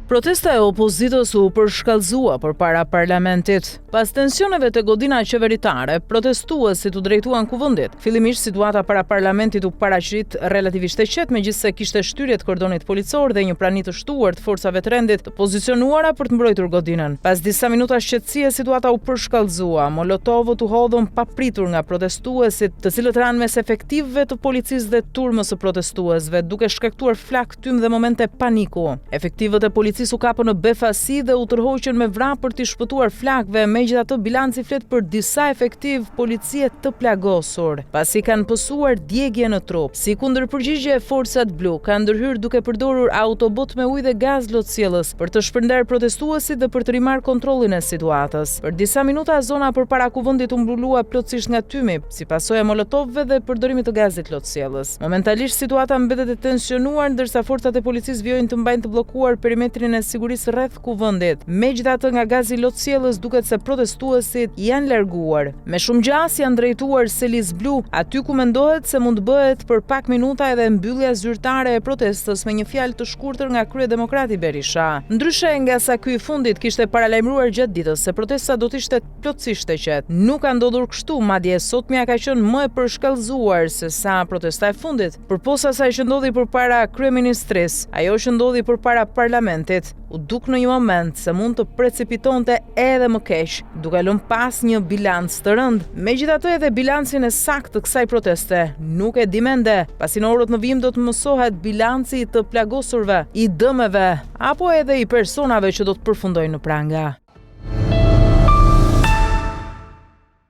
Protesta e opozitës u përshkallëzua përpara parlamentit. Pas tensioneve të godina qeveritare, protestuesit u drejtuan kuvendit. Fillimisht situata para parlamentit u paraqit relativisht e qetë, megjithse kishte shtyrje të kordonit policor dhe një prani të shtuar të forcave të rendit të pozicionuara për të mbrojtur godinën. Pas disa minuta shqetësie, situata u përshkallëzua. Molotovët u hodhën papritur nga protestuesit, të cilët ranë mes efektivëve të policisë dhe turmës së protestuesve, duke shkaktuar flak, tym dhe momente paniku. Efektivët e policisë u kapën në befasi dhe u tërhoqën me vrap për t'i shpëtuar flakëve, megjithatë bilanci flet për disa efektiv policie të plagosur, pasi kanë pësuar djegje në trup. Si kundërpërgjigje, forcat blu kanë ndërhyrë duke përdorur autobot me ujë dhe gaz lotësjellës për të shpërndar protestuesit dhe për të rimarrë kontrollin e situatës. Për disa minuta zona përpara kuvendit u mbulullua plotësisht nga tymi, si pasojë e molotovëve dhe përdorimit të gazit lotësjellës. Momentalisht situata mbetet e tensionuar, ndërsa forcat e policisë vijojnë të mbajnë të bllokuar perimetrin e sigurisë rreth kuvendit. Megjithatë, nga gazi lotësjellës duket se protestuesit janë larguar. Me shumë gjas janë drejtuar selis blu, aty ku mendohet se mund të bëhet për pak minuta edhe mbyllja zyrtare e protestës, me një fjalë të shkurtër nga kryedemokrati Berisha. Ndryshe nga sa ky i fundit kishte paralajmëruar gjatë ditës se protesta do të ishte plotësisht e qetë. Nuk ka ndodhur kështu, madje sotmja ka qenë më e përshkallëzuar se sa protesta e fundit. Përposa asaj që ndodhi përpara kryeministrisë, ajo që ndodhi përpara parlamentit u duk në një moment se mund të precipitonte edhe më keq, duke lënë pas një bilanc të rëndë. Megjithatë, edhe bilancin e saktë të kësaj proteste nuk e di mende, pasi në orët në vijim do të mësohet bilanci të plagosurve, i dëmeve apo edhe i personave që do të përfundojnë në pranga.